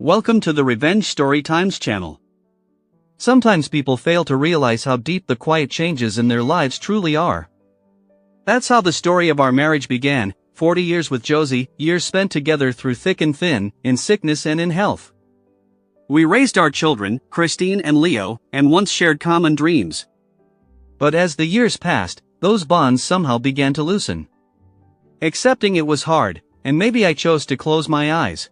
Welcome to the Revenge Story Times channel. Sometimes people fail to realize how deep the quiet changes in their lives truly are. That's how the story of our marriage began, 40 years with Josie, years spent together through thick and thin, in sickness and in health. We raised our children, Christine and Leo, and once shared common dreams. But as the years passed, those bonds somehow began to loosen. Accepting it was hard, and maybe I chose to close my eyes.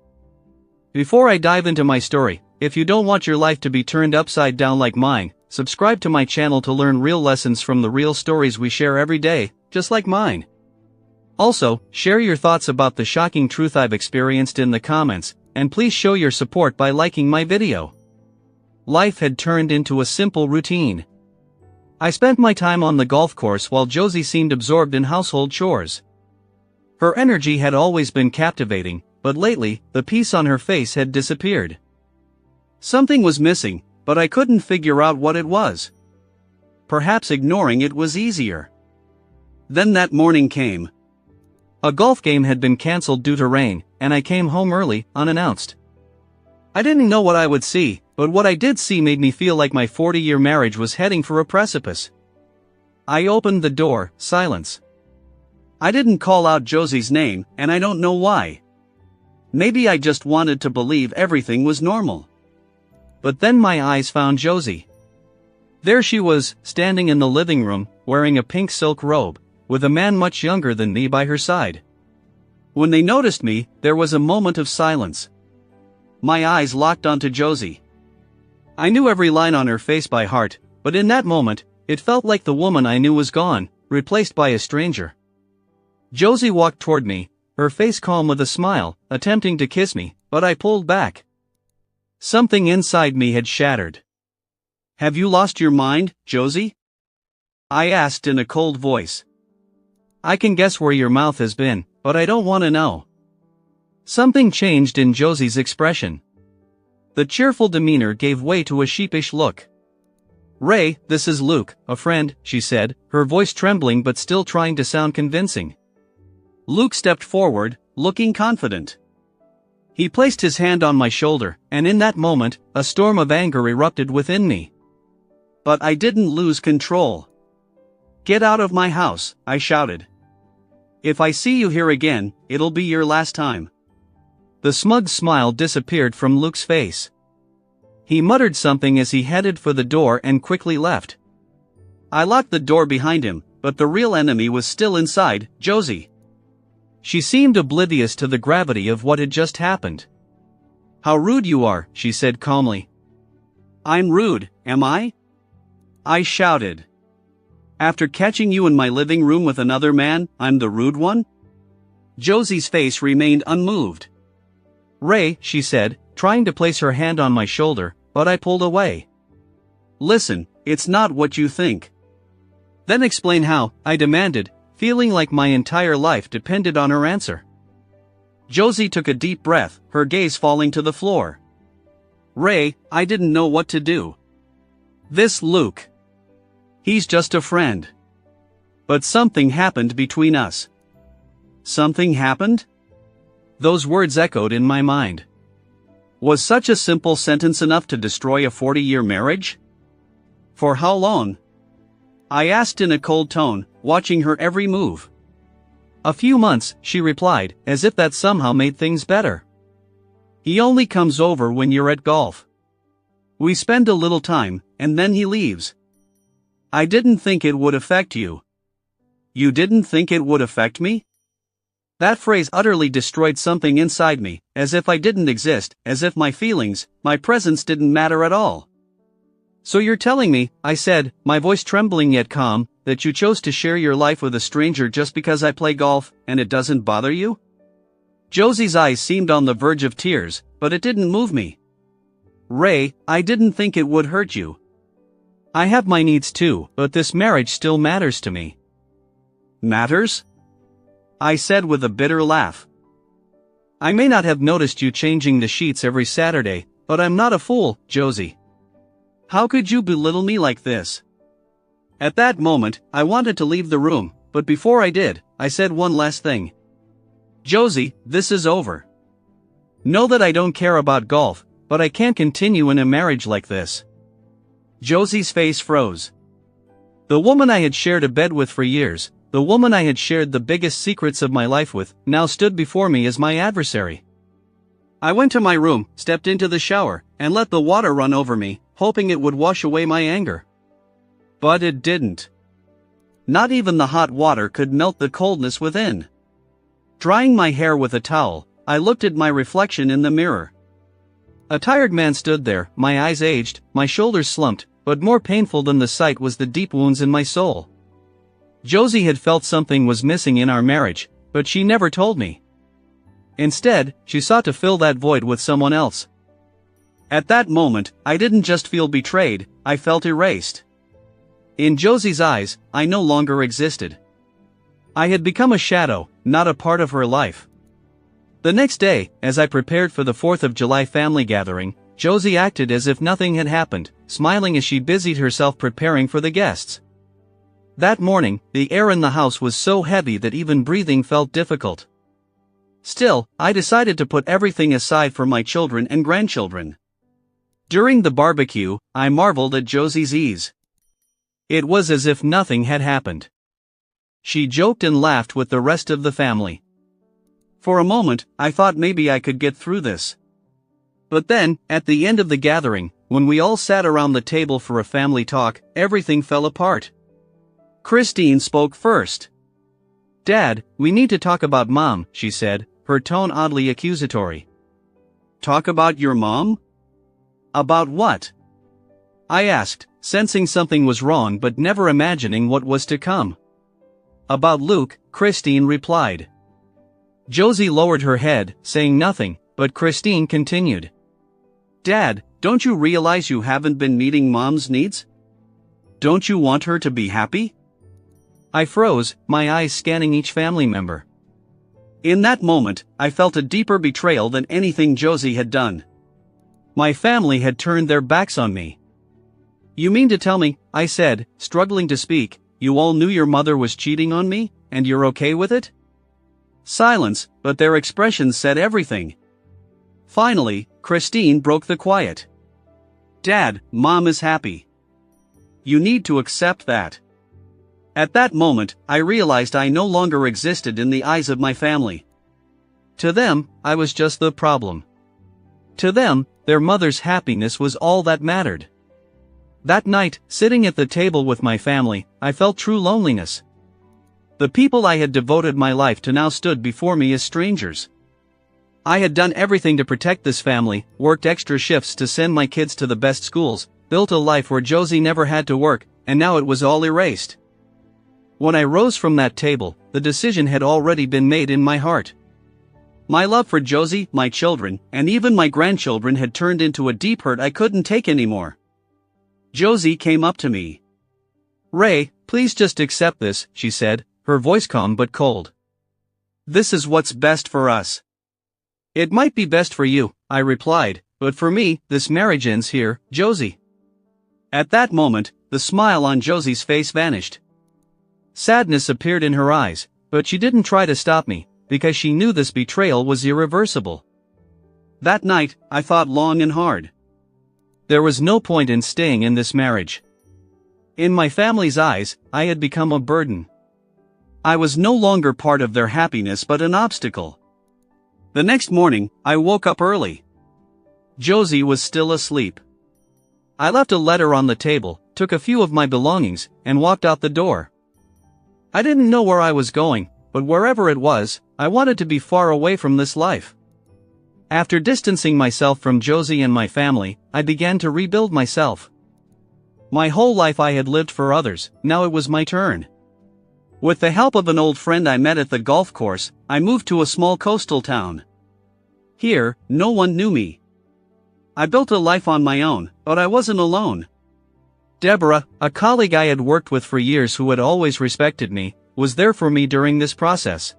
Before I dive into my story, if you don't want your life to be turned upside down like mine, subscribe to my channel to learn real lessons from the real stories we share every day, just like mine. Also, share your thoughts about the shocking truth I've experienced in the comments, and please show your support by liking my video. Life had turned into a simple routine. I spent my time on the golf course while Josie seemed absorbed in household chores. Her energy had always been captivating, but lately, the peace on her face had disappeared. Something was missing, but I couldn't figure out what it was. Perhaps ignoring it was easier. Then that morning came. A golf game had been cancelled due to rain, and I came home early, unannounced. I didn't know what I would see, but what I did see made me feel like my 40-year marriage was heading for a precipice. I opened the door, silence. I didn't call out Josie's name, and I don't know why. Maybe I just wanted to believe everything was normal. But then my eyes found Josie. There she was, standing in the living room, wearing a pink silk robe, with a man much younger than me by her side. When they noticed me, there was a moment of silence. My eyes locked onto Josie. I knew every line on her face by heart, but in that moment, it felt like the woman I knew was gone, replaced by a stranger. Josie walked toward me, her face calm with a smile, attempting to kiss me, but I pulled back. Something inside me had shattered. "Have you lost your mind, Josie?" I asked in a cold voice. "I can guess where your mouth has been, but I don't want to know." Something changed in Josie's expression. The cheerful demeanor gave way to a sheepish look. "Ray, this is Luke, a friend," she said, her voice trembling but still trying to sound convincing. Luke stepped forward, looking confident. He placed his hand on my shoulder, and in that moment, a storm of anger erupted within me. But I didn't lose control. "Get out of my house," I shouted. "If I see you here again, it'll be your last time." The smug smile disappeared from Luke's face. He muttered something as he headed for the door and quickly left. I locked the door behind him, but the real enemy was still inside, Josie. She seemed oblivious to the gravity of what had just happened. "How rude you are," she said calmly. "I'm rude, am I?" I shouted. "After catching you in my living room with another man, I'm the rude one?" Josie's face remained unmoved. "Ray," she said, trying to place her hand on my shoulder, but I pulled away. "Listen, it's not what you think." "Then explain how," I demanded, feeling like my entire life depended on her answer. Josie took a deep breath, her gaze falling to the floor. "Ray, I didn't know what to do. This Luke. He's just a friend. But something happened between us." Something happened? Those words echoed in my mind. Was such a simple sentence enough to destroy a 40-year marriage? For how long? I asked in a cold tone, watching her every move. "A few months," she replied, as if that somehow made things better. "He only comes over when you're at golf. We spend a little time, and then he leaves." "I didn't think it would affect you." "You didn't think it would affect me?" That phrase utterly destroyed something inside me, as if I didn't exist, as if my feelings, my presence didn't matter at all. "So you're telling me," I said, my voice trembling yet calm, "that you chose to share your life with a stranger just because I play golf, and it doesn't bother you?" Josie's eyes seemed on the verge of tears, but it didn't move me. "Ray, I didn't think it would hurt you. I have my needs too, but this marriage still matters to me." "Matters?" I said with a bitter laugh. "I may not have noticed you changing the sheets every Saturday, but I'm not a fool, Josie." How could you belittle me like this? At that moment, I wanted to leave the room, but before I did, I said one last thing. "Josie, this is over." Know that I don't care about golf, but I can't continue in a marriage like this." Josie's face froze. The woman I had shared a bed with for years, the woman I had shared the biggest secrets of my life with, now stood before me as my adversary. I went to my room, stepped into the shower, and let the water run over me, hoping it would wash away my anger. But it didn't. Not even the hot water could melt the coldness within. Drying my hair with a towel, I looked at my reflection in the mirror. A tired man stood there, my eyes aged, my shoulders slumped, but more painful than the sight was the deep wounds in my soul. Josie had felt something was missing in our marriage, but she never told me. Instead, she sought to fill that void with someone else. At that moment, I didn't just feel betrayed, I felt erased. In Josie's eyes, I no longer existed. I had become a shadow, not a part of her life. The next day, as I prepared for the 4th of July family gathering, Josie acted as if nothing had happened, smiling as she busied herself preparing for the guests. That morning, the air in the house was so heavy that even breathing felt difficult. Still, I decided to put everything aside for my children and grandchildren. During the barbecue, I marveled at Josie's ease. It was as if nothing had happened. She joked and laughed with the rest of the family. For a moment, I thought maybe I could get through this. But then, at the end of the gathering, when we all sat around the table for a family talk, everything fell apart. Christine spoke first. "Dad, we need to talk about Mom," she said, her tone oddly accusatory. "Talk about your mom? About what?" I asked, sensing something was wrong but never imagining what was to come. "About Luke," Christine replied. Josie lowered her head, saying nothing, but Christine continued. "Dad, don't you realize you haven't been meeting Mom's needs? Don't you want her to be happy?" I froze, my eyes scanning each family member. In that moment, I felt a deeper betrayal than anything Josie had done. My family had turned their backs on me. "You mean to tell me," I said, struggling to speak, "you all knew your mother was cheating on me, and you're okay with it?" Silence, but their expressions said everything. Finally, Christine broke the quiet. "Dad, Mom is happy. You need to accept that." At that moment, I realized I no longer existed in the eyes of my family. To them, I was just the problem. To them, their mother's happiness was all that mattered. That night, sitting at the table with my family, I felt true loneliness. The people I had devoted my life to now stood before me as strangers. I had done everything to protect this family, worked extra shifts to send my kids to the best schools, built a life where Josie never had to work, and now it was all erased. When I rose from that table, the decision had already been made in my heart. My love for Josie, my children, and even my grandchildren had turned into a deep hurt I couldn't take anymore. Josie came up to me. "Ray, please just accept this," she said, her voice calm but cold. "This is what's best for us." "It might be best for you," I replied, "but for me, this marriage ends here, Josie." At that moment, the smile on Josie's face vanished. Sadness appeared in her eyes, but she didn't try to stop me, because she knew this betrayal was irreversible. That night, I thought long and hard. There was no point in staying in this marriage. In my family's eyes, I had become a burden. I was no longer part of their happiness but an obstacle. The next morning, I woke up early. Josie was still asleep. I left a letter on the table, took a few of my belongings, and walked out the door. I didn't know where I was going, but wherever it was, I wanted to be far away from this life. After distancing myself from Josie and my family, I began to rebuild myself. My whole life I had lived for others, now it was my turn. With the help of an old friend I met at the golf course, I moved to a small coastal town. Here, no one knew me. I built a life on my own, but I wasn't alone. Deborah, a colleague I had worked with for years who had always respected me, was there for me during this process.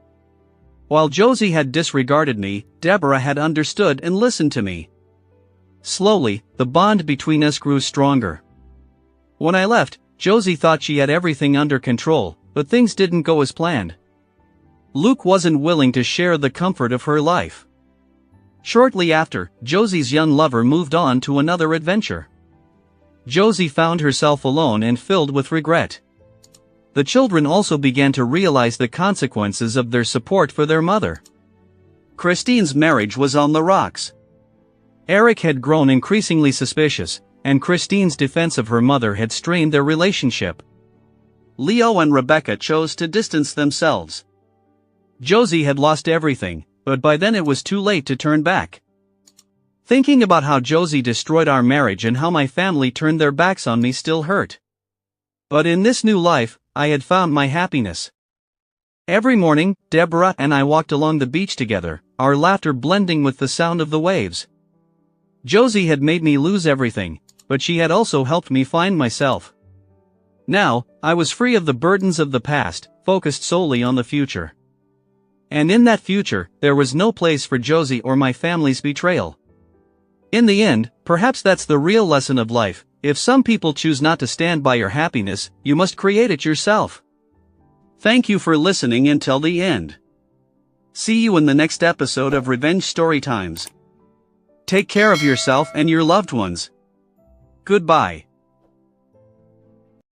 While Josie had disregarded me, Deborah had understood and listened to me. Slowly, the bond between us grew stronger. When I left, Josie thought she had everything under control, but things didn't go as planned. Luke wasn't willing to share the comfort of her life. Shortly after, Josie's young lover moved on to another adventure. Josie found herself alone and filled with regret. The children also began to realize the consequences of their support for their mother. Christine's marriage was on the rocks. Eric had grown increasingly suspicious, and Christine's defense of her mother had strained their relationship. Leo and Rebecca chose to distance themselves. Josie had lost everything, but by then it was too late to turn back. Thinking about how Josie destroyed our marriage and how my family turned their backs on me still hurt. But in this new life, I had found my happiness. Every morning, Deborah and I walked along the beach together, our laughter blending with the sound of the waves. Josie had made me lose everything, but she had also helped me find myself. Now, I was free of the burdens of the past, focused solely on the future. And in that future, there was no place for Josie or my family's betrayal. In the end, perhaps that's the real lesson of life. If some people choose not to stand by your happiness, you must create it yourself. Thank you for listening until the end. See you in the next episode of Revenge Storytimes. Take care of yourself and your loved ones. Goodbye.